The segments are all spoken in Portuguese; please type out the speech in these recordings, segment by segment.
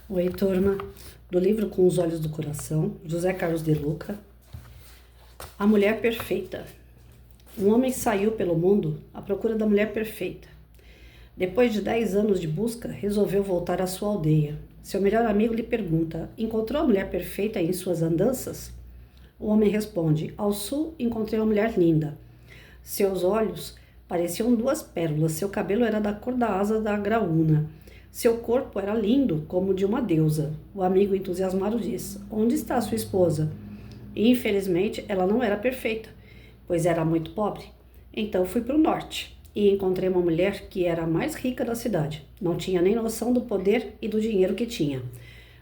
Oi, turma, do livro Com os Olhos do Coração, José Carlos de Luca. A Mulher Perfeita. Um homem saiu pelo mundo à procura da mulher perfeita. Depois de 10 anos de busca, resolveu voltar à sua aldeia. Seu melhor amigo lhe pergunta: encontrou a mulher perfeita em suas andanças? O homem responde: ao sul encontrei uma mulher linda. Seus olhos pareciam duas pérolas, seu cabelo era da cor da asa da graúna. Seu corpo era lindo, como o de uma deusa. O amigo entusiasmado diz: onde está sua esposa? E, infelizmente, ela não era perfeita, pois era muito pobre. Então fui para o norte e encontrei uma mulher que era a mais rica da cidade. Não tinha nem noção do poder e do dinheiro que tinha.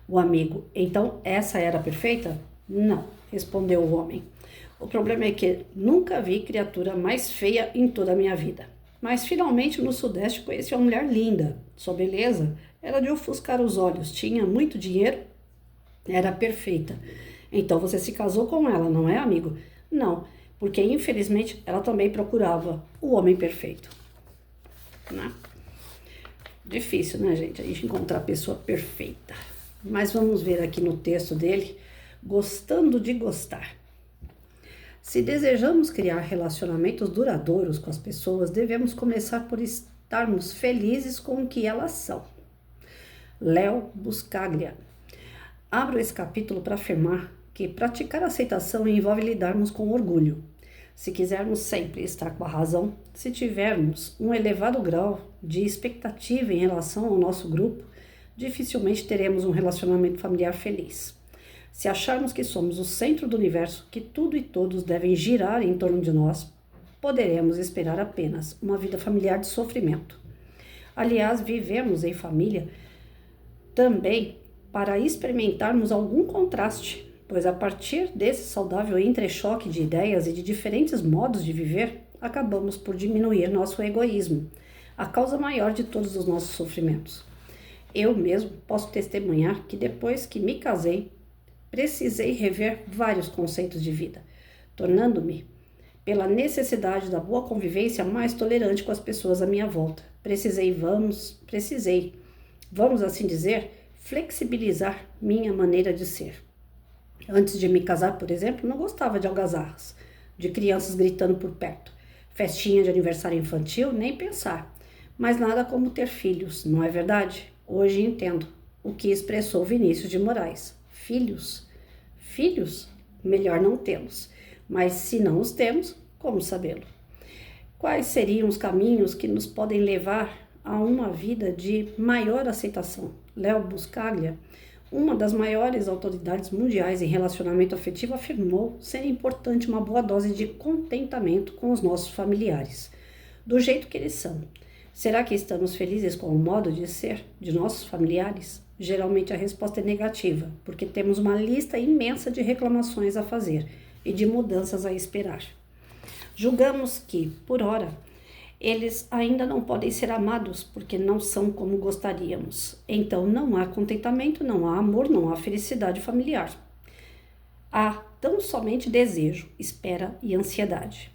O amigo: então essa era perfeita? Não, respondeu o homem. O problema é que nunca vi criatura mais feia em toda a minha vida. Mas finalmente no Sudeste conheci uma mulher linda. Sua beleza era de ofuscar os olhos, tinha muito dinheiro, era perfeita. Então você se casou com ela, não é, amigo? Não, porque infelizmente ela também procurava o homem perfeito. Né? Difícil, né, gente? A gente encontrar a pessoa perfeita. Mas vamos ver aqui no texto dele, gostando de gostar. Se desejamos criar relacionamentos duradouros com as pessoas, devemos começar por estarmos felizes com o que elas são. Léo Buscaglia. Abro esse capítulo para afirmar que praticar a aceitação envolve lidarmos com orgulho. Se quisermos sempre estar com a razão, se tivermos um elevado grau de expectativa em relação ao nosso grupo, dificilmente teremos um relacionamento familiar feliz. Se acharmos que somos o centro do universo, que tudo e todos devem girar em torno de nós, poderemos esperar apenas uma vida familiar de sofrimento. Aliás, vivemos em família também para experimentarmos algum contraste, pois a partir desse saudável entrechoque de ideias e de diferentes modos de viver, acabamos por diminuir nosso egoísmo, a causa maior de todos os nossos sofrimentos. Eu mesmo posso testemunhar que depois que me casei, precisei rever vários conceitos de vida, tornando-me, pela necessidade da boa convivência, mais tolerante com as pessoas à minha volta. Precisei, vamos assim dizer, flexibilizar minha maneira de ser. Antes de me casar, por exemplo, não gostava de algazarras, de crianças gritando por perto, festinha de aniversário infantil, nem pensar. Mas nada como ter filhos, não é verdade? Hoje entendo o que expressou Vinícius de Moraes. Filhos? Filhos? Melhor não tê-los. Mas se não os temos, como sabê-lo? Quais seriam os caminhos que nos podem levar a uma vida de maior aceitação? Léo Buscaglia, uma das maiores autoridades mundiais em relacionamento afetivo, afirmou ser importante uma boa dose de contentamento com os nossos familiares, do jeito que eles são. Será que estamos felizes com o modo de ser de nossos familiares? Geralmente a resposta é negativa, porque temos uma lista imensa de reclamações a fazer e de mudanças a esperar. Julgamos que, por ora, eles ainda não podem ser amados porque não são como gostaríamos. Então não há contentamento, não há amor, não há felicidade familiar. Há tão somente desejo, espera e ansiedade.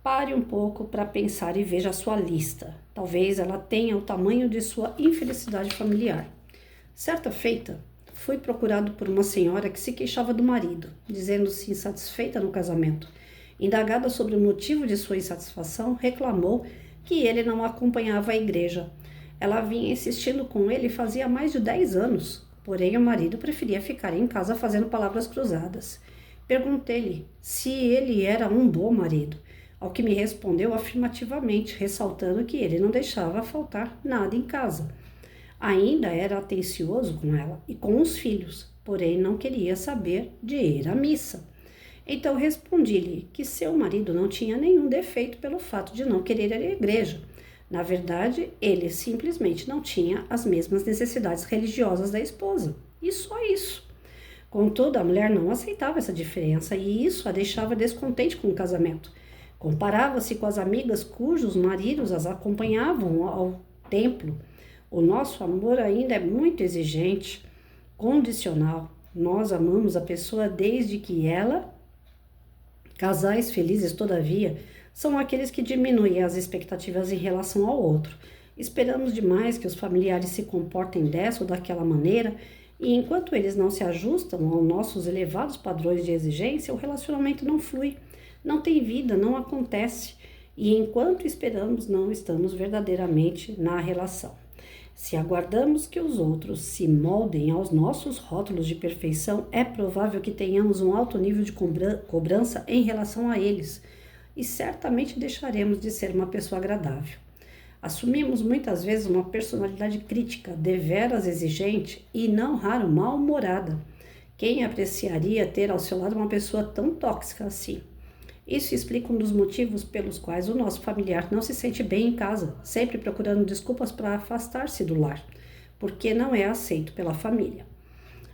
Pare um pouco para pensar e veja a sua lista. Talvez ela tenha o tamanho de sua infelicidade familiar. Certa feita, fui procurado por uma senhora que se queixava do marido, dizendo-se insatisfeita no casamento. Indagada sobre o motivo de sua insatisfação, reclamou que ele não a acompanhava à igreja. Ela vinha insistindo com ele fazia mais de 10 anos, porém o marido preferia ficar em casa fazendo palavras cruzadas. Perguntei-lhe se ele era um bom marido, ao que me respondeu afirmativamente, ressaltando que ele não deixava faltar nada em casa. Ainda era atencioso com ela e com os filhos, porém não queria saber de ir à missa. Então respondi-lhe que seu marido não tinha nenhum defeito pelo fato de não querer ir à igreja. Na verdade, ele simplesmente não tinha as mesmas necessidades religiosas da esposa. E só isso. Contudo, a mulher não aceitava essa diferença e isso a deixava descontente com o casamento. Comparava-se com as amigas cujos maridos as acompanhavam ao templo. O nosso amor ainda é muito exigente, condicional. Nós amamos a pessoa desde que ela... Casais felizes, todavia, são aqueles que diminuem as expectativas em relação ao outro Esperamos demais que os familiares se comportem dessa ou daquela maneira, e enquanto eles não se ajustam aos nossos elevados padrões de exigência, o relacionamento não flui, não tem vida, não acontece. E enquanto esperamos, não estamos verdadeiramente na relação. Se aguardamos que os outros se moldem aos nossos rótulos de perfeição, é provável que tenhamos um alto nível de cobrança em relação a eles e certamente deixaremos de ser uma pessoa agradável. Assumimos muitas vezes uma personalidade crítica, deveras exigente e não raro mal-humorada. Quem apreciaria ter ao seu lado uma pessoa tão tóxica assim? Isso explica um dos motivos pelos quais o nosso familiar não se sente bem em casa, sempre procurando desculpas para afastar-se do lar, porque não é aceito pela família.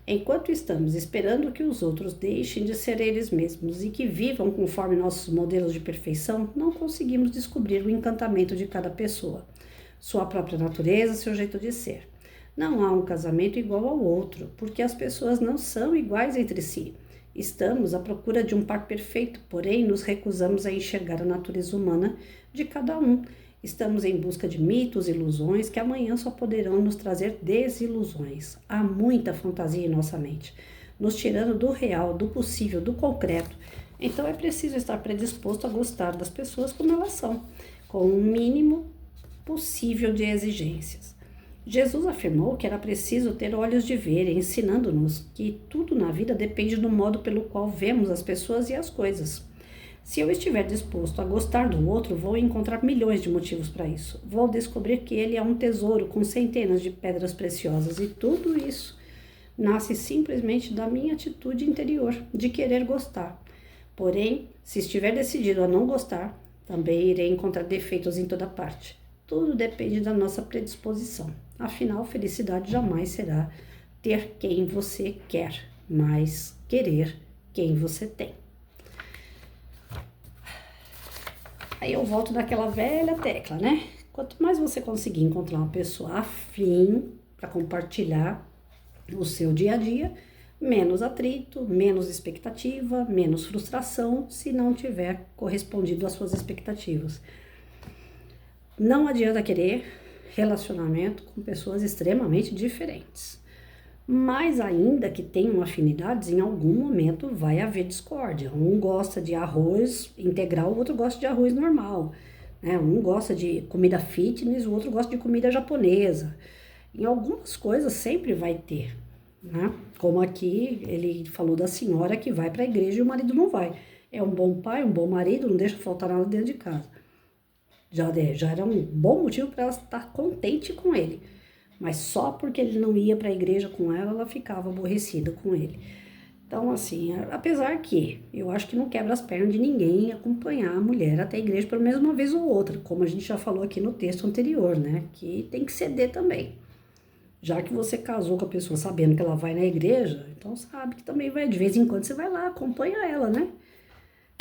Enquanto estamos esperando que os outros deixem de ser eles mesmos e que vivam conforme nossos modelos de perfeição, não conseguimos descobrir o encantamento de cada pessoa, sua própria natureza, seu jeito de ser. Não há um casamento igual ao outro, porque as pessoas não são iguais entre si. Estamos à procura de um par perfeito, porém nos recusamos a enxergar a natureza humana de cada um. Estamos em busca de mitos e ilusões que amanhã só poderão nos trazer desilusões. Há muita fantasia em nossa mente, nos tirando do real, do possível, do concreto. Então é preciso estar predisposto a gostar das pessoas como elas são, com o mínimo possível de exigências. Jesus afirmou que era preciso ter olhos de ver, ensinando-nos que tudo na vida depende do modo pelo qual vemos as pessoas e as coisas. Se eu estiver disposto a gostar do outro, vou encontrar milhões de motivos para isso. Vou descobrir que ele é um tesouro com centenas de pedras preciosas e tudo isso nasce simplesmente da minha atitude interior de querer gostar. Porém, se estiver decidido a não gostar, também irei encontrar defeitos em toda parte. Tudo depende da nossa predisposição. Afinal, felicidade jamais será ter quem você quer, mas querer quem você tem. Aí eu volto daquela velha tecla, né? Quanto mais você conseguir encontrar uma pessoa afim para compartilhar o seu dia a dia, menos atrito, menos expectativa, menos frustração, se não tiver correspondido às suas expectativas. Não adianta querer relacionamento com pessoas extremamente diferentes. Mas ainda que tenham afinidades, em algum momento vai haver discórdia. Um gosta de arroz integral, o outro gosta de arroz normal, né? Um gosta de comida fitness, o outro gosta de comida japonesa. Em algumas coisas sempre vai ter, né? Como aqui ele falou da senhora que vai para a igreja e o marido não vai. É um bom pai, um bom marido, não deixa faltar nada dentro de casa. Já era um bom motivo para ela estar contente com ele. Mas só porque ele não ia para a igreja com ela, ela ficava aborrecida com ele. Então, assim, apesar que eu acho que não quebra as pernas de ninguém acompanhar a mulher até a igreja pelo menos uma vez ou outra, como a gente já falou aqui no texto anterior, né? Que tem que ceder também. Já que você casou com a pessoa sabendo que ela vai na igreja, então sabe que também vai, de vez em quando você vai lá, acompanha ela, né?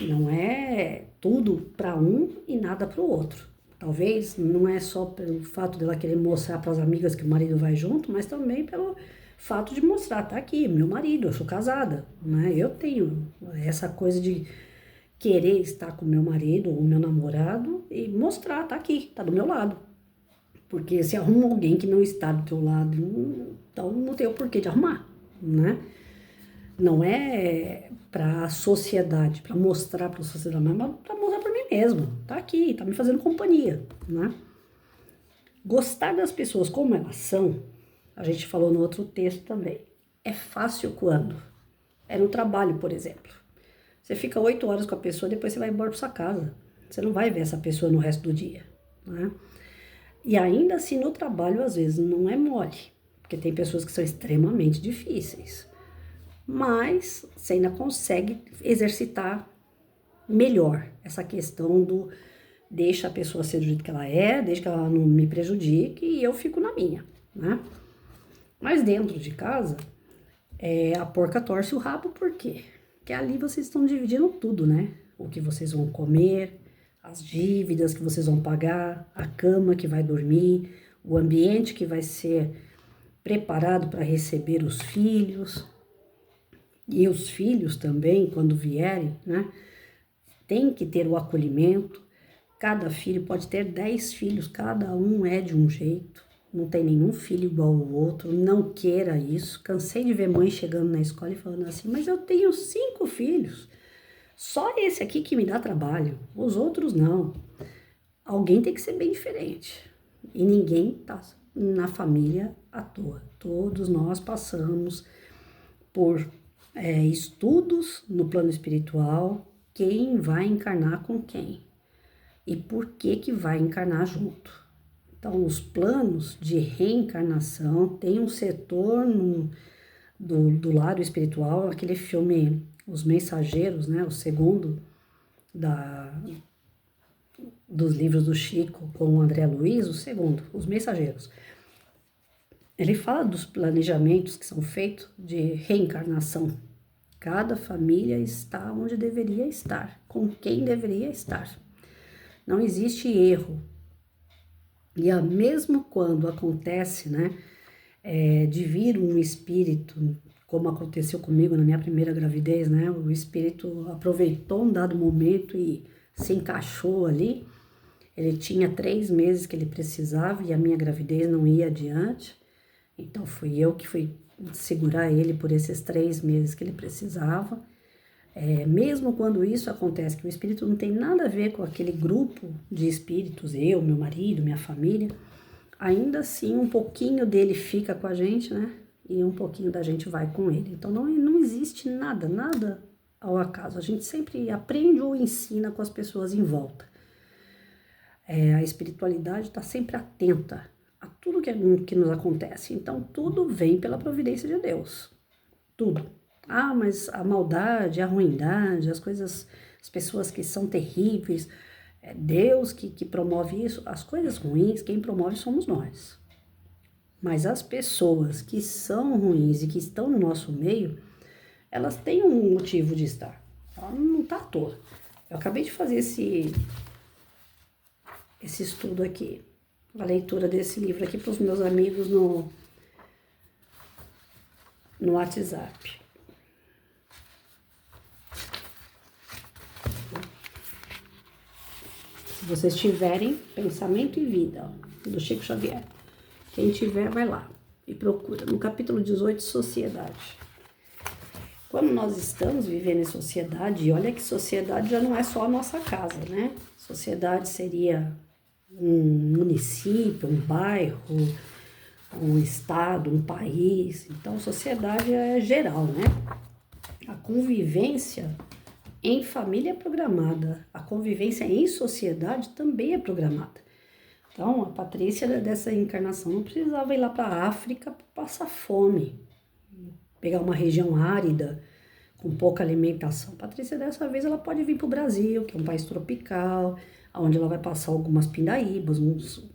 Não é tudo para um e nada para o outro. Talvez não é só pelo fato dela querer mostrar para as amigas que o marido vai junto, mas também pelo fato de mostrar, tá aqui, meu marido, eu sou casada, né? Eu tenho essa coisa de querer estar com meu marido ou meu namorado e mostrar, tá aqui, tá do meu lado. Porque se arruma alguém que não está do teu lado, então não tem o porquê de arrumar, né? Não é para a sociedade, para mostrar para a sociedade, mas para mostrar para mim mesma. Tá aqui, tá me fazendo companhia, né? Gostar das pessoas como elas são, a gente falou no outro texto também, é fácil quando? É no trabalho, por exemplo. Você fica 8 horas com a pessoa, depois você vai embora para sua casa. Você não vai ver essa pessoa no resto do dia, né? E ainda assim no trabalho, às vezes, não é mole, porque tem pessoas que são extremamente difíceis. Mas você ainda consegue exercitar melhor essa questão do deixa a pessoa ser do jeito que ela é, deixa que ela não me prejudique e eu fico na minha, né? Mas dentro de casa, a porca torce o rabo, por quê? Porque ali vocês estão dividindo tudo, né? O que vocês vão comer, as dívidas que vocês vão pagar, a cama que vai dormir, o ambiente que vai ser preparado para receber os filhos. E os filhos também, quando vierem, né, tem que ter o acolhimento, Cada filho pode ter 10 filhos, cada um é de um jeito. Não tem nenhum filho igual ao outro, não queira isso. Cansei de ver mãe chegando na escola e falando assim, mas eu tenho 5 filhos. Só esse aqui que me dá trabalho, os outros não. Alguém tem que ser bem diferente. E ninguém tá na família à toa. Todos nós passamos por estudos no plano espiritual, quem vai encarnar com quem e por que vai encarnar junto. Então, os planos de reencarnação tem um setor do lado espiritual, aquele filme Os Mensageiros, né, o segundo dos livros do Chico com o André Luiz, o segundo, Os Mensageiros. Ele fala dos planejamentos que são feitos de reencarnação. Cada família está onde deveria estar, com quem deveria estar. Não existe erro. E mesmo quando acontece, né, de vir um espírito, como aconteceu comigo na minha primeira gravidez, né, o espírito aproveitou um dado momento e se encaixou ali. Ele tinha 3 meses que ele precisava e a minha gravidez não ia adiante. Então, fui eu que fui segurar ele por esses 3 meses que ele precisava. Mesmo quando isso acontece, que o espírito não tem nada a ver com aquele grupo de espíritos, eu, meu marido, minha família, ainda assim um pouquinho dele fica com a gente, né? E um pouquinho da gente vai com ele. Então, não existe nada ao acaso. A gente sempre aprende ou ensina com as pessoas em volta. A espiritualidade está sempre atenta a tudo que nos acontece. Então, tudo vem pela providência de Deus. Tudo. Ah, mas a maldade, a ruindade, as coisas, as pessoas que são terríveis, é Deus que promove isso. As coisas ruins, quem promove somos nós. Mas as pessoas que são ruins e que estão no nosso meio, elas têm um motivo de estar. Ela não está à toa. Eu acabei de fazer esse estudo aqui, a leitura desse livro aqui para os meus amigos no WhatsApp. Se vocês tiverem Pensamento e Vida, ó, do Chico Xavier, quem tiver vai lá e procura. No capítulo 18, Sociedade. Quando nós estamos vivendo em sociedade, e olha que sociedade já não é só a nossa casa, né? Sociedade seria um município, um bairro, um estado, um país. Então, sociedade é geral, né? A convivência em família é programada. A convivência em sociedade também é programada. Então, a Patrícia dessa encarnação não precisava ir lá para a África para passar fome, pegar uma região árida, com pouca alimentação. A Patrícia, dessa vez, ela pode vir para o Brasil, que é um país tropical, onde ela vai passar algumas pindaíbas, uns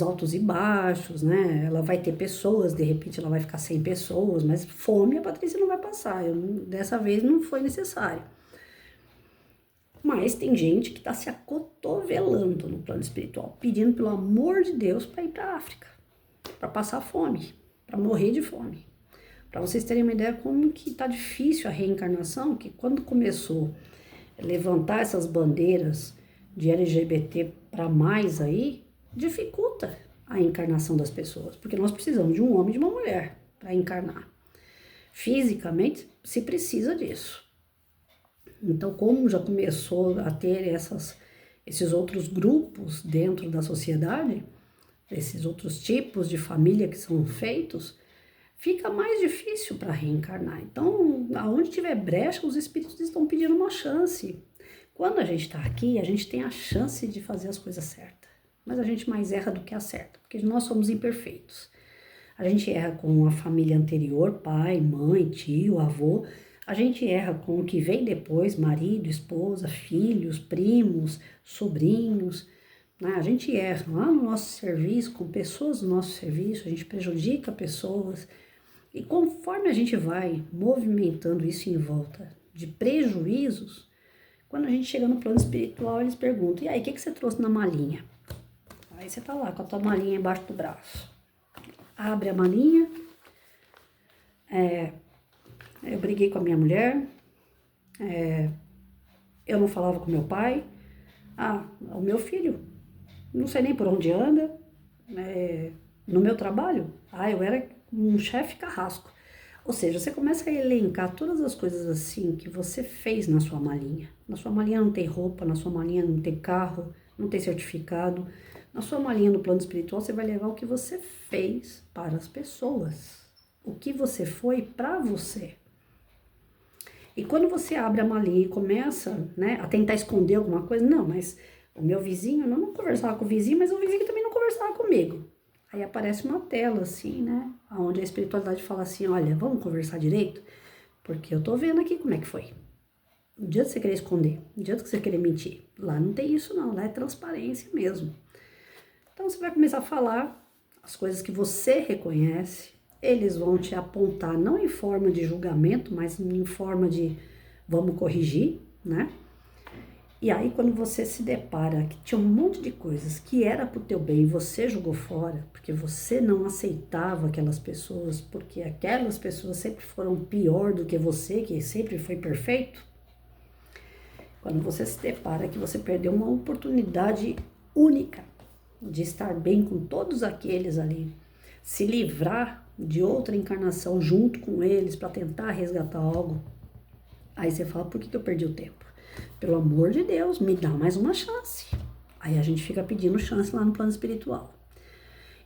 altos e baixos, né? Ela vai ter pessoas, de repente ela vai ficar sem pessoas, mas fome a Patrícia não vai passar. Dessa vez não foi necessário. Mas tem gente que está se acotovelando no plano espiritual, pedindo pelo amor de Deus para ir para a África, para passar fome, para morrer de fome. Para vocês terem uma ideia como que está difícil a reencarnação, que quando começou a levantar essas bandeiras de LGBT para mais aí, dificulta a encarnação das pessoas, porque nós precisamos de um homem e de uma mulher para encarnar. Fisicamente, se precisa disso. Então, como já começou a ter esses outros grupos dentro da sociedade, esses outros tipos de família que são feitos, fica mais difícil para reencarnar. Então, aonde tiver brecha, os espíritos estão pedindo uma chance. Quando a gente está aqui, a gente tem a chance de fazer as coisas certas, mas a gente mais erra do que acerta, porque nós somos imperfeitos. A gente erra com a família anterior, pai, mãe, tio, avô. A gente erra com o que vem depois, marido, esposa, filhos, primos, sobrinhos. Né? A gente erra lá no nosso serviço, com pessoas do nosso serviço, a gente prejudica pessoas. E conforme a gente vai movimentando isso em volta de prejuízos, quando a gente chega no plano espiritual, eles perguntam, e aí, o que você trouxe na malinha? Aí você tá lá com a tua malinha embaixo do braço. Abre a malinha. Eu briguei com a minha mulher. Eu não falava com meu pai. Ah, o meu filho, não sei nem por onde anda, no meu trabalho, eu era um chefe carrasco. Ou seja, você começa a elencar todas as coisas assim que você fez na sua malinha. Na sua malinha não tem roupa, na sua malinha não tem carro, não tem certificado. Na sua malinha no plano espiritual você vai levar o que você fez para as pessoas. O que você foi para você. E quando você abre a malinha e começa, né, a tentar esconder alguma coisa, não, mas o meu vizinho, eu não conversava com o vizinho, mas o vizinho também não conversava comigo. Aí aparece uma tela assim, né, onde a espiritualidade fala assim, olha, vamos conversar direito? Porque eu tô vendo aqui como é que foi. Não adianta você querer esconder, não adianta você querer mentir. Lá não tem isso não, lá é transparência mesmo. Então você vai começar a falar as coisas que você reconhece, eles vão te apontar não em forma de julgamento, mas em forma de vamos corrigir, né? E aí quando você se depara que tinha um monte de coisas que era pro teu bem e você jogou fora, porque você não aceitava aquelas pessoas, porque aquelas pessoas sempre foram pior do que você, que sempre foi perfeito, quando você se depara que você perdeu uma oportunidade única de estar bem com todos aqueles ali, se livrar de outra encarnação junto com eles para tentar resgatar algo, aí você fala, por que eu perdi o tempo? Pelo amor de Deus, me dá mais uma chance. Aí a gente fica pedindo chance lá no plano espiritual.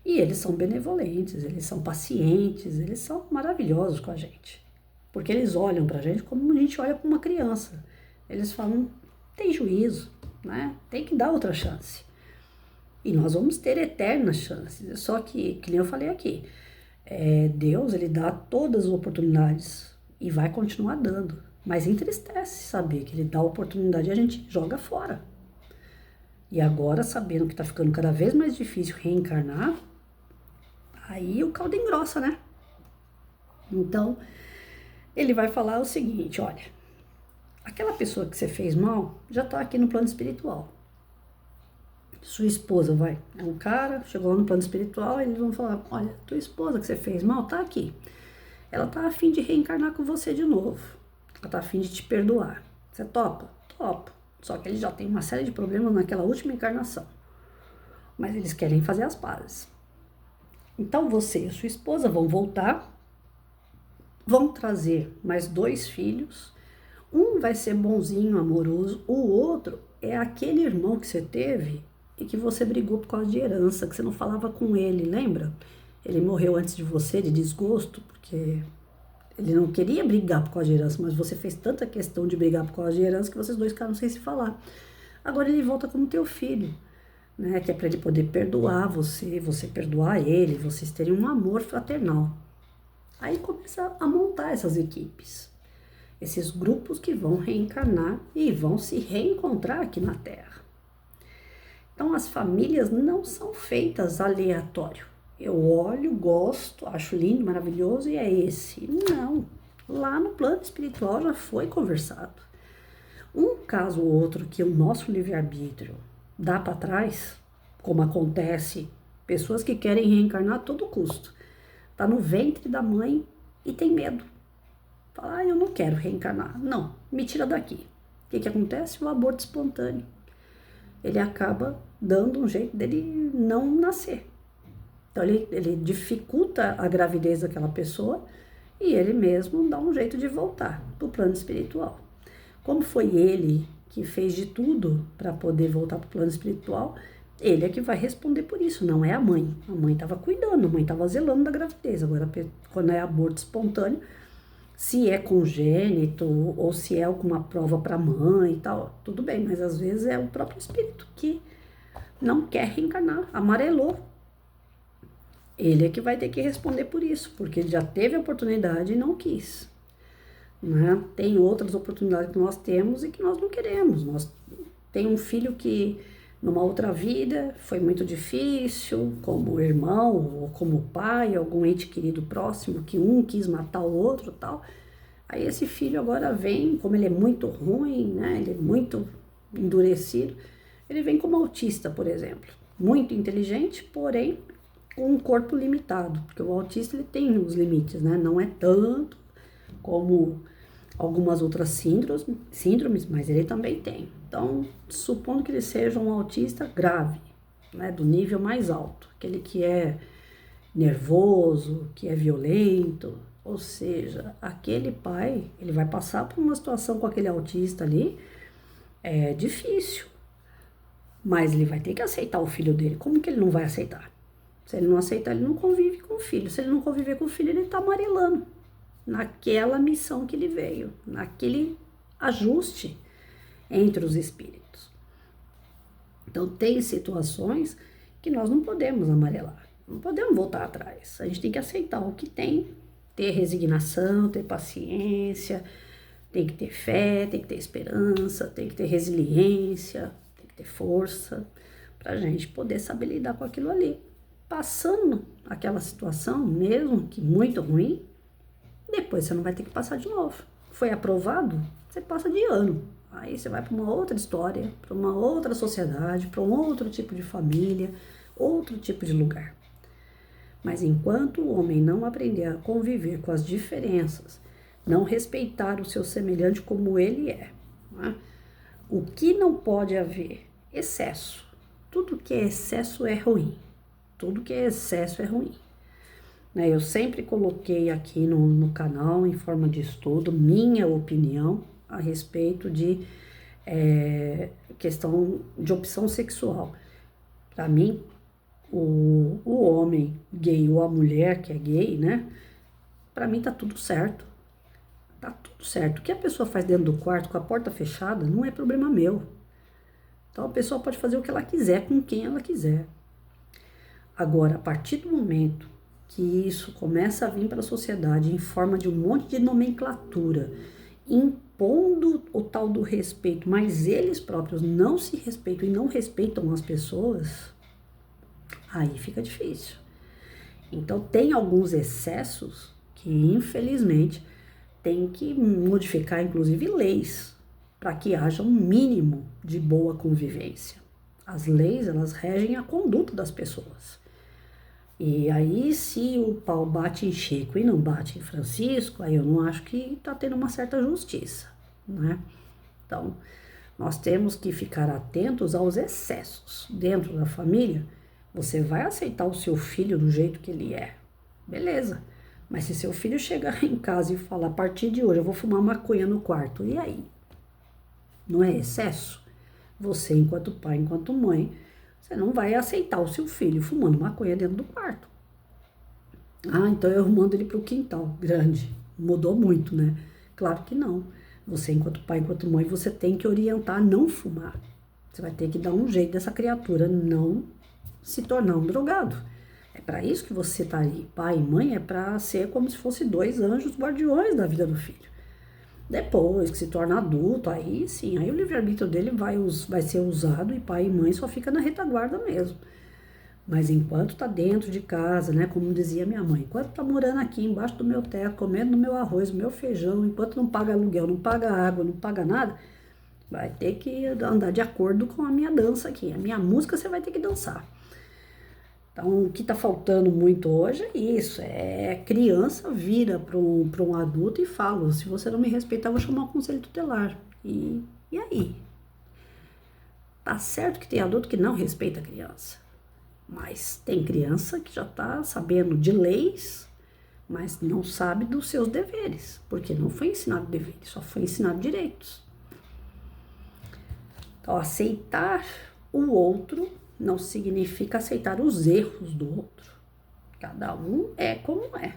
E eles são benevolentes, eles são pacientes, eles são maravilhosos com a gente. Porque eles olham pra gente como a gente olha pra uma criança. Eles falam, tem juízo, né? Tem que dar outra chance. E nós vamos ter eternas chances. Só que nem eu falei aqui, Deus, ele dá todas as oportunidades e vai continuar dando. Mas entristece saber que ele dá a oportunidade e a gente joga fora. E agora, sabendo que tá ficando cada vez mais difícil reencarnar, aí o caldo engrossa, né? Então, ele vai falar o seguinte, olha, aquela pessoa que você fez mal já tá aqui no plano espiritual. Sua esposa é um cara, chegou lá no plano espiritual, e eles vão falar, olha, tua esposa que você fez mal tá aqui. Ela tá a fim de reencarnar com você de novo. Ela tá a fim de te perdoar. Você topa? Topa. Só que eles já têm uma série de problemas naquela última encarnação. Mas eles querem fazer as pazes. Então você e a sua esposa vão voltar, vão trazer mais 2 filhos. Um vai ser bonzinho, amoroso. O outro é aquele irmão que você teve e que você brigou por causa de herança, que você não falava com ele, lembra? Ele morreu antes de você, de desgosto, porque ele não queria brigar por causa de herança, mas você fez tanta questão de brigar por causa de herança que vocês dois ficaram sem se falar. Agora ele volta como teu filho, né? Que é para ele poder perdoar você, você perdoar ele, vocês terem um amor fraternal. Aí começa a montar essas equipes, esses grupos que vão reencarnar e vão se reencontrar aqui na Terra. Então as famílias não são feitas aleatório. Eu olho, gosto, acho lindo, maravilhoso e é esse. Não, lá no plano espiritual já foi conversado. Um caso ou outro que o nosso livre-arbítrio dá para trás, como acontece, pessoas que querem reencarnar a todo custo. Tá no ventre da mãe e tem medo. Fala, eu não quero reencarnar. Não, me tira daqui. O que acontece? O aborto espontâneo. Ele acaba dando um jeito dele não nascer. Então ele dificulta a gravidez daquela pessoa e ele mesmo dá um jeito de voltar para o plano espiritual. Como foi ele que fez de tudo para poder voltar para o plano espiritual, ele é que vai responder por isso, não é a mãe. A mãe estava cuidando, a mãe estava zelando da gravidez. Agora, quando é aborto espontâneo, se é congênito ou se é alguma prova para a mãe e tal, tudo bem, mas às vezes é o próprio espírito que não quer reencarnar, amarelou. Ele é que vai ter que responder por isso, porque ele já teve a oportunidade e não quis. Né? Tem outras oportunidades que nós temos e que nós não queremos. Nós tem um filho que numa outra vida foi muito difícil, como irmão ou como pai, algum ente querido próximo, que um quis matar o outro e tal. Aí esse filho agora vem, como ele é muito ruim, né? Ele é muito endurecido, ele vem como autista, por exemplo. Muito inteligente, porém com um corpo limitado, porque o autista ele tem os limites, né? Não é tanto como algumas outras síndromes, mas ele também tem. Então, supondo que ele seja um autista grave, né, do nível mais alto, aquele que é nervoso, que é violento, ou seja, aquele pai, ele vai passar por uma situação com aquele autista ali, é difícil, mas ele vai ter que aceitar o filho dele. Como que ele não vai aceitar? Se ele não aceitar, ele não convive com o filho. Se ele não conviver com o filho, ele tá amarelando naquela missão que ele veio, naquele ajuste entre os espíritos. Então, tem situações que nós não podemos amarelar, não podemos voltar atrás. A gente tem que aceitar o que tem, ter resignação, ter paciência, tem que ter fé, tem que ter esperança, tem que ter resiliência, tem que ter força, para a gente poder saber lidar com aquilo ali. Passando aquela situação, mesmo que muito ruim, depois você não vai ter que passar de novo. Foi aprovado, você passa de ano. Aí você vai para uma outra história, para uma outra sociedade, para um outro tipo de família, outro tipo de lugar. Mas enquanto o homem não aprender a conviver com as diferenças, não respeitar o seu semelhante como ele é, né? O que não pode haver? Excesso. Tudo que é excesso é ruim. Tudo que é excesso é ruim. Eu sempre coloquei aqui no canal, em forma de estudo, minha opinião a respeito de questão de opção sexual. Para mim, o homem gay ou a mulher que é gay, né? Para mim tá tudo certo. Tá tudo certo. O que a pessoa faz dentro do quarto com a porta fechada não é problema meu. Então a pessoa pode fazer o que ela quiser com quem ela quiser. Agora, a partir do momento que isso começa a vir para a sociedade em forma de um monte de nomenclatura, impondo o tal do respeito, mas eles próprios não se respeitam e não respeitam as pessoas, aí fica difícil. Então, tem alguns excessos que, infelizmente, tem que modificar, inclusive, leis, para que haja um mínimo de boa convivência. As leis, elas regem a conduta das pessoas. E aí, se o pau bate em Chico e não bate em Francisco, aí eu não acho que está tendo uma certa justiça, né? Então, nós temos que ficar atentos aos excessos. Dentro da família, você vai aceitar o seu filho do jeito que ele é, beleza. Mas se seu filho chegar em casa e falar, a partir de hoje eu vou fumar maconha no quarto, e aí? Não é excesso? Você, enquanto pai, enquanto mãe, você não vai aceitar o seu filho fumando maconha dentro do quarto. Ah, então eu mando ele para o quintal grande. Mudou muito, né? Claro que não. Você, enquanto pai, enquanto mãe, você tem que orientar a não fumar. Você vai ter que dar um jeito dessa criatura não se tornar um drogado. É para isso que você tá aí. Pai e mãe é para ser como se fossem dois anjos guardiões da vida do filho. Depois que se torna adulto, aí sim, aí o livre-arbítrio dele vai ser usado e pai e mãe só fica na retaguarda mesmo. Mas enquanto tá dentro de casa, né, como dizia minha mãe, enquanto tá morando aqui embaixo do meu teto, comendo meu arroz, meu feijão, enquanto não paga aluguel, não paga água, não paga nada, vai ter que andar de acordo com a minha dança aqui. A minha música você vai ter que dançar. Então, o que está faltando muito hoje é isso, criança vira para um adulto e fala, se você não me respeitar, eu vou chamar o conselho tutelar. E aí? Tá certo que tem adulto que não respeita a criança, mas tem criança que já está sabendo de leis, mas não sabe dos seus deveres, porque não foi ensinado deveres, só foi ensinado direitos. Então, aceitar o outro não significa aceitar os erros do outro. Cada um é como é.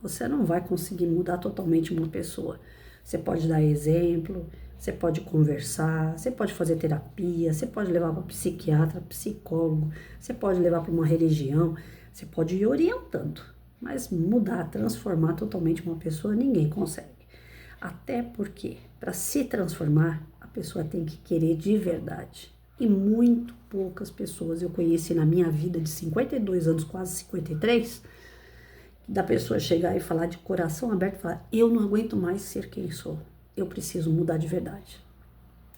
Você não vai conseguir mudar totalmente uma pessoa. Você pode dar exemplo, você pode conversar, você pode fazer terapia, você pode levar para psiquiatra, psicólogo, você pode levar para uma religião, você pode ir orientando. Mas mudar, transformar totalmente uma pessoa, ninguém consegue. Até porque, para se transformar, a pessoa tem que querer de verdade. E muito poucas pessoas eu conheci na minha vida de 52 anos, quase 53, da pessoa chegar e falar de coração aberto e falar, eu não aguento mais ser quem sou, eu preciso mudar de verdade.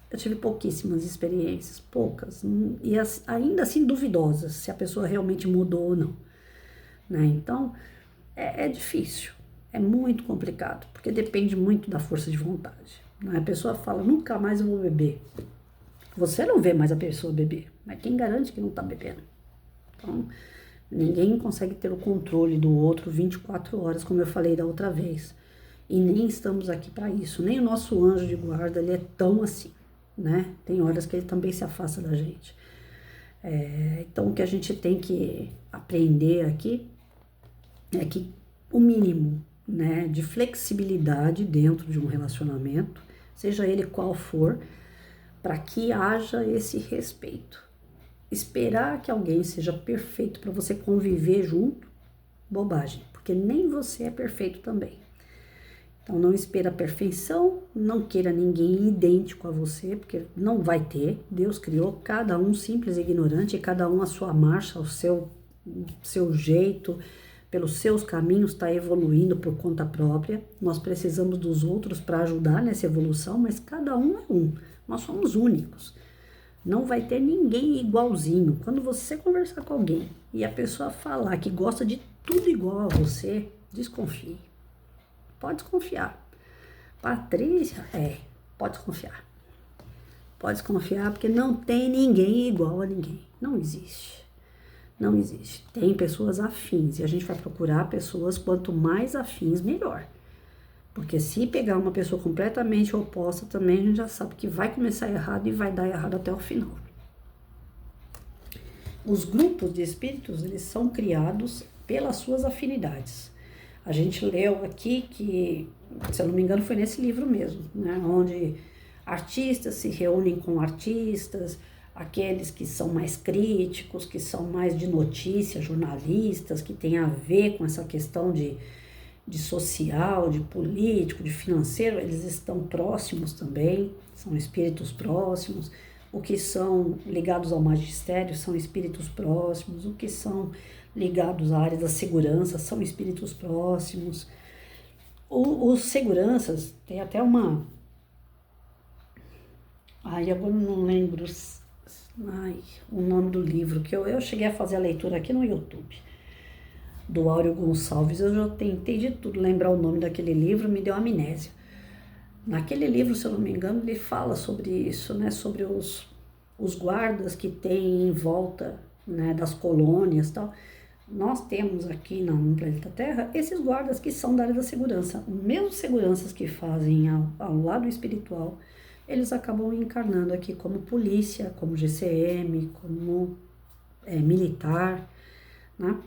Eu tive pouquíssimas experiências, poucas, e ainda assim duvidosas se a pessoa realmente mudou ou não. Né? Então, é difícil. é muito complicado, porque depende muito da força de vontade. Né? A pessoa fala, nunca mais eu vou beber. Você não vê mais a pessoa beber, mas quem garante que não está bebendo? Então, ninguém consegue ter o controle do outro 24 horas, como eu falei da outra vez. E nem estamos aqui para isso. Nem o nosso anjo de guarda, ele é tão assim, né? Tem horas que ele também se afasta da gente. Então, o que a gente tem que aprender aqui é que o mínimo, né, de flexibilidade dentro de um relacionamento, seja ele qual for, para que haja esse respeito. Esperar que alguém seja perfeito para você conviver junto, bobagem, porque nem você é perfeito também. Então não espera a perfeição, não queira ninguém idêntico a você, porque não vai ter. Deus criou cada um simples e ignorante, cada um a sua marcha, o seu jeito, pelos seus caminhos está evoluindo por conta própria. Nós precisamos dos outros para ajudar nessa evolução, mas cada um é um. Nós somos únicos. Não vai ter ninguém igualzinho. Quando você conversar com alguém e a pessoa falar que gosta de tudo igual a você, desconfie. Pode desconfiar. Patrícia, pode desconfiar. Pode desconfiar porque não tem ninguém igual a ninguém. Não existe. Não existe. Tem pessoas afins e a gente vai procurar pessoas quanto mais afins, melhor. Porque se pegar uma pessoa completamente oposta também, a gente já sabe que vai começar errado e vai dar errado até o final. Os grupos de espíritos, eles são criados pelas suas afinidades. A gente leu aqui que, se eu não me engano, foi nesse livro mesmo, né? Onde artistas se reúnem com artistas, aqueles que são mais críticos, que são mais de notícia, jornalistas, que tem a ver com essa questão de social, de político, de financeiro, eles estão próximos também, são espíritos próximos. O que são ligados ao magistério são espíritos próximos, o que são ligados à área da segurança são espíritos próximos. Os seguranças, tem até uma... agora eu não lembro o nome do livro, que eu cheguei a fazer a leitura aqui no YouTube, do Áureo Gonçalves. Eu já tentei de tudo lembrar o nome daquele livro, me deu amnésia. Naquele livro, se eu não me engano, ele fala sobre isso, né? Sobre os guardas que tem em volta, né, das colônias e tal. Nós temos aqui no planeta Terra esses guardas que são da área da segurança. Os mesmos seguranças que fazem ao lado espiritual, eles acabam encarnando aqui como polícia, como GCM, como militar, né?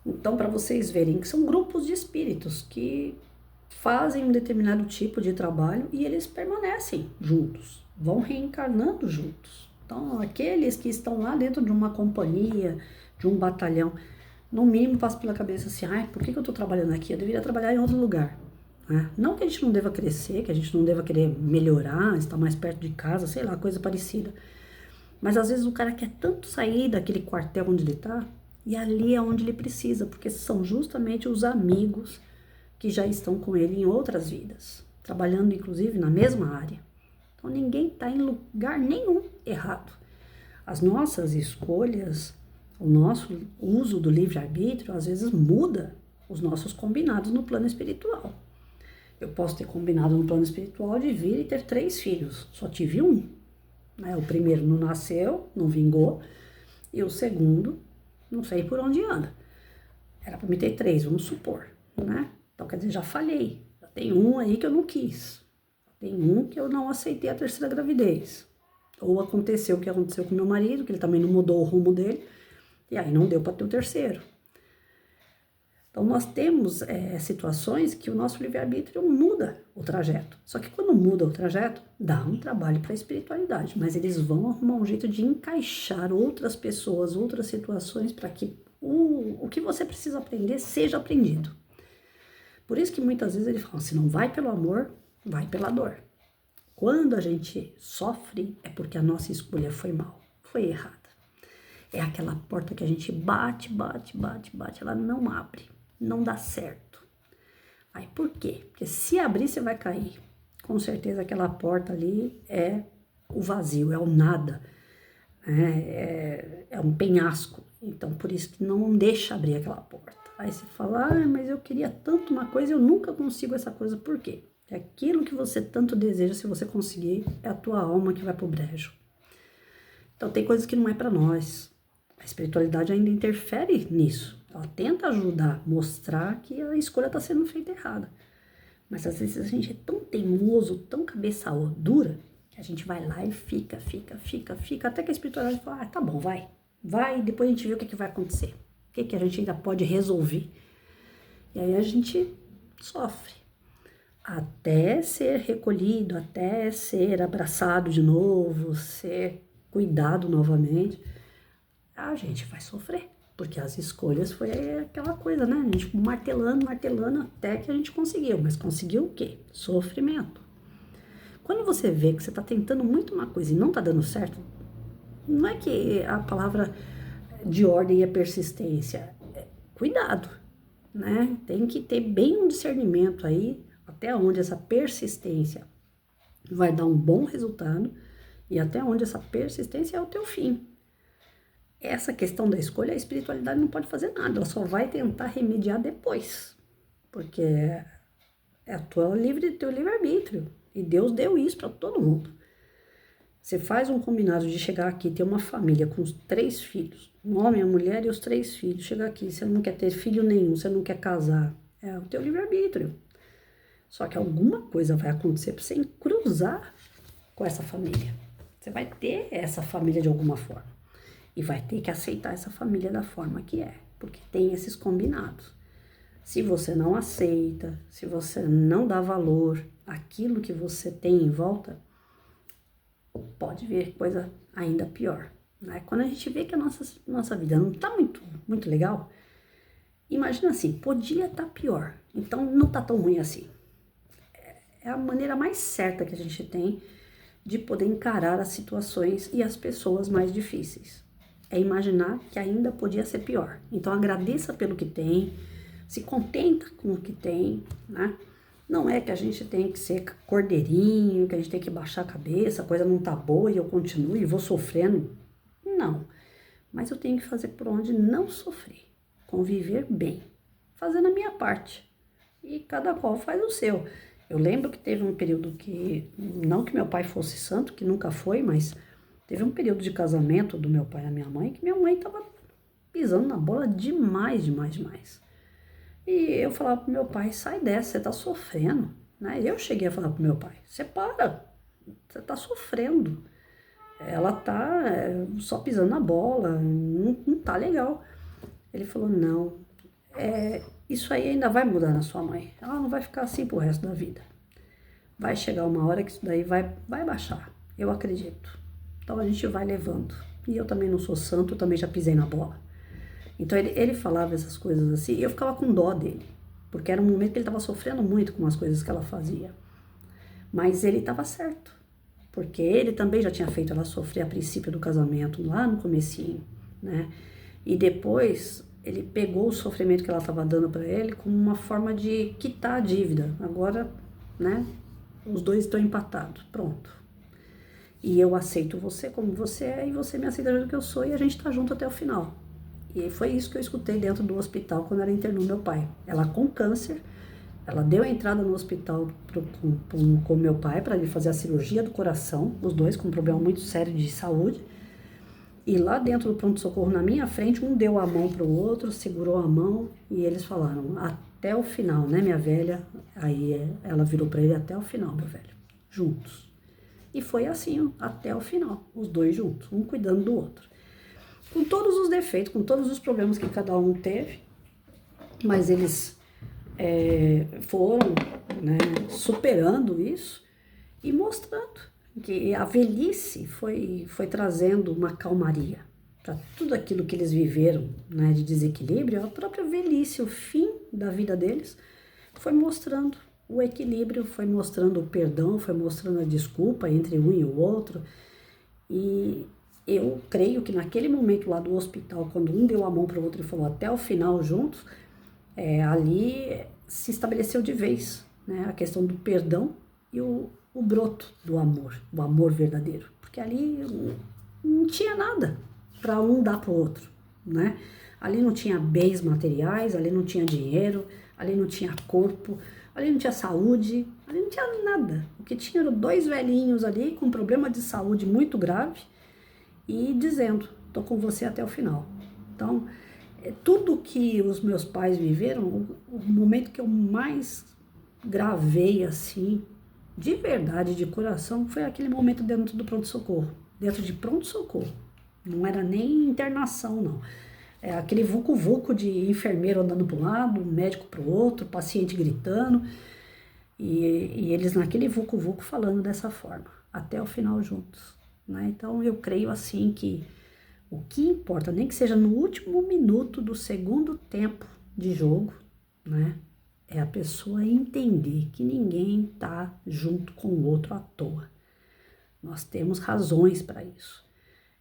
Então, para vocês verem que são grupos de espíritos que fazem um determinado tipo de trabalho e eles permanecem juntos, vão reencarnando juntos. Então, aqueles que estão lá dentro de uma companhia, de um batalhão, no mínimo passa pela cabeça assim, por que eu estou trabalhando aqui? Eu deveria trabalhar em outro lugar. Né? Não que a gente não deva crescer, que a gente não deva querer melhorar, estar mais perto de casa, sei lá, coisa parecida. Mas às vezes o cara quer tanto sair daquele quartel onde ele está, e ali é onde ele precisa, porque são justamente os amigos que já estão com ele em outras vidas, trabalhando inclusive na mesma área. Então ninguém está em lugar nenhum errado. As nossas escolhas, o nosso uso do livre-arbítrio, às vezes muda os nossos combinados no plano espiritual. Eu posso ter combinado no plano espiritual de vir e ter 3 filhos, só tive um. Né? O primeiro não nasceu, não vingou, e o segundo, não sei por onde anda. Era para me ter 3, vamos supor, né? Então, quer dizer, já falhei. Já tem um aí que eu não quis. Tem um que eu não aceitei a 3ª gravidez. Ou aconteceu o que aconteceu com meu marido, que ele também não mudou o rumo dele, e aí não deu para ter o 3º. Então, nós temos situações que o nosso livre-arbítrio muda o trajeto. Só que quando muda o trajeto, dá um trabalho para a espiritualidade, mas eles vão arrumar um jeito de encaixar outras pessoas, outras situações, para que o que você precisa aprender seja aprendido. Por isso que muitas vezes ele fala, se não vai pelo amor, vai pela dor. Quando a gente sofre, é porque a nossa escolha foi mal, foi errada. É aquela porta que a gente bate, ela não abre, não dá certo. Aí por quê? Porque se abrir, você vai cair. Com certeza aquela porta ali é o vazio, é o nada, é um penhasco. Então por isso que não deixa abrir aquela porta. Aí você fala, mas eu queria tanto uma coisa e eu nunca consigo essa coisa. Por quê? É aquilo que você tanto deseja, se você conseguir, é a tua alma que vai pro brejo. Então tem coisas que não é para nós. A espiritualidade ainda interfere nisso. Ela tenta ajudar, mostrar que a escolha está sendo feita errada. Mas às vezes a gente é tão teimoso, tão cabeça dura, que a gente vai lá e fica, até que a espiritualidade fala, tá bom, vai, depois a gente vê o que vai acontecer. O que a gente ainda pode resolver. E aí a gente sofre. Até ser recolhido, até ser abraçado de novo, ser cuidado novamente, a gente vai sofrer. Porque as escolhas foi aquela coisa, né? A gente martelando até que a gente conseguiu. Mas conseguiu o quê? Sofrimento. Quando você vê que você está tentando muito uma coisa e não está dando certo, não é que a palavra de ordem é persistência. Cuidado, né? Tem que ter bem um discernimento aí, até onde essa persistência vai dar um bom resultado e até onde essa persistência é o teu fim. Essa questão da escolha, a espiritualidade não pode fazer nada, ela só vai tentar remediar depois, porque é teu livre-arbítrio, e Deus deu isso para todo mundo. Você faz um combinado de chegar aqui, ter uma família com os 3 filhos, um homem, a mulher e os 3 filhos, chega aqui, você não quer ter filho nenhum, você não quer casar, é o teu livre-arbítrio. Só que alguma coisa vai acontecer para você cruzar com essa família. Você vai ter essa família de alguma forma. E vai ter que aceitar essa família da forma que é, porque tem esses combinados. Se você não aceita, se você não dá valor àquilo que você tem em volta, pode vir coisa ainda pior. Né? Quando a gente vê que a nossa vida não está muito legal, imagina assim, podia estar pior, então não está tão ruim assim. É a maneira mais certa que a gente tem de poder encarar as situações e as pessoas mais difíceis. É imaginar que ainda podia ser pior. Então agradeça pelo que tem, se contenta com o que tem, né? Não é que a gente tem que ser cordeirinho, que a gente tem que baixar a cabeça, a coisa não tá boa e eu continuo e vou sofrendo. Não, mas eu tenho que fazer por onde não sofrer, conviver bem, fazendo a minha parte. E cada qual faz o seu. Eu lembro que teve um período que, não que meu pai fosse santo, que nunca foi, mas teve um período de casamento do meu pai e da minha mãe, que minha mãe tava pisando na bola demais. E eu falava pro meu pai, sai dessa, você tá sofrendo. Né? Eu cheguei a falar pro meu pai, você tá sofrendo. Ela tá só pisando na bola, não tá legal. Ele falou, não, isso aí ainda vai mudar na sua mãe. Ela não vai ficar assim pro resto da vida. Vai chegar uma hora que isso daí vai baixar, eu acredito. Então a gente vai levando. E eu também não sou santo, eu também já pisei na bola. Então ele falava essas coisas assim, e eu ficava com dó dele. Porque era um momento que ele estava sofrendo muito com as coisas que ela fazia. Mas ele estava certo. Porque ele também já tinha feito ela sofrer a princípio do casamento, lá no comecinho, né? E depois ele pegou o sofrimento que ela estava dando para ele como uma forma de quitar a dívida. Agora, né? Os dois estão empatados, pronto. E eu aceito você como você é e você me aceita do jeito que eu sou e a gente tá junto até o final. E foi isso que eu escutei dentro do hospital quando ela internou meu pai. Ela com câncer, ela deu a entrada no hospital com meu pai para ele fazer a cirurgia do coração, os dois com um problema muito sério de saúde. E lá dentro do pronto-socorro, na minha frente, um deu a mão pro outro, segurou a mão e eles falaram, até o final, né, minha velha? Aí ela virou para ele, até o final, meu velho, juntos. E foi assim, até o final, os dois juntos, um cuidando do outro. Com todos os defeitos, com todos os problemas que cada um teve, mas eles foram, né, superando isso e mostrando que a velhice foi trazendo uma calmaria para tudo aquilo que eles viveram, né, de desequilíbrio. A própria velhice, o fim da vida deles, foi mostrando o equilíbrio, foi mostrando o perdão, foi mostrando a desculpa entre um e o outro. E eu creio que naquele momento lá do hospital, quando um deu a mão para o outro e falou até o final juntos, ali se estabeleceu de vez, né, a questão do perdão e o broto do amor, o amor verdadeiro. Porque ali não tinha nada para um dar para o outro, né? Ali não tinha bens materiais, ali não tinha dinheiro, ali não tinha corpo, ali não tinha saúde, ali não tinha nada. O que tinha eram dois velhinhos ali com problema de saúde muito grave e dizendo, tô com você até o final. Então, tudo que os meus pais viveram, o momento que eu mais gravei assim, de verdade, de coração, foi aquele momento dentro do pronto-socorro. Dentro de pronto-socorro. Não era nem internação, não. É aquele vucu-vucu de enfermeiro andando para um lado, médico para o outro, paciente gritando. E eles naquele vucu-vucu falando dessa forma, até o final juntos. Né? Então eu creio assim que o que importa, nem que seja no último minuto do segundo tempo de jogo, né? É a pessoa entender que ninguém tá junto com o outro à toa. Nós temos razões para isso.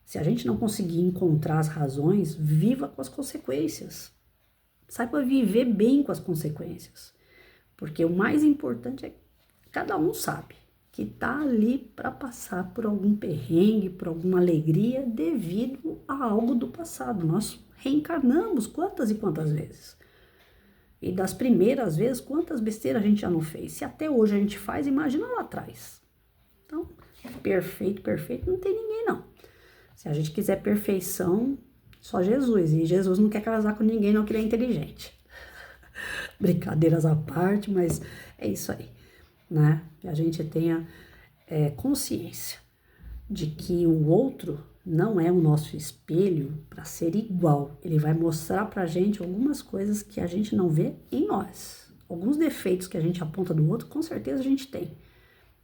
Se a gente não conseguir encontrar as razões, viva com as consequências. Saiba viver bem com as consequências. Porque o mais importante é que cada um sabe que tá ali para passar por algum perrengue, por alguma alegria devido a algo do passado. Nós reencarnamos quantas e quantas vezes. E das primeiras vezes, quantas besteiras a gente já não fez. Se até hoje a gente faz, imagina lá atrás. Então, perfeito, perfeito, não tem ninguém não. Se a gente quiser perfeição, só Jesus. E Jesus não quer casar com ninguém, não, que ele é inteligente. Brincadeiras à parte, mas é isso aí, né? Que a gente tenha consciência de que o outro não é o nosso espelho para ser igual. Ele vai mostrar pra gente algumas coisas que a gente não vê em nós. Alguns defeitos que a gente aponta do outro, com certeza a gente tem,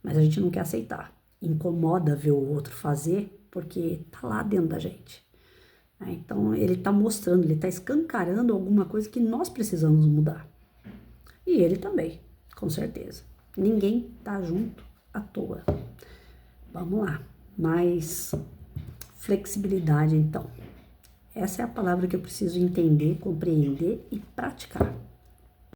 mas a gente não quer aceitar. Incomoda ver o outro fazer, porque tá lá dentro da gente. Então ele tá mostrando, ele tá escancarando alguma coisa que nós precisamos mudar. E ele também, com certeza. Ninguém tá junto à toa. Vamos lá. Mais flexibilidade, então. Essa é a palavra que eu preciso entender, compreender e praticar.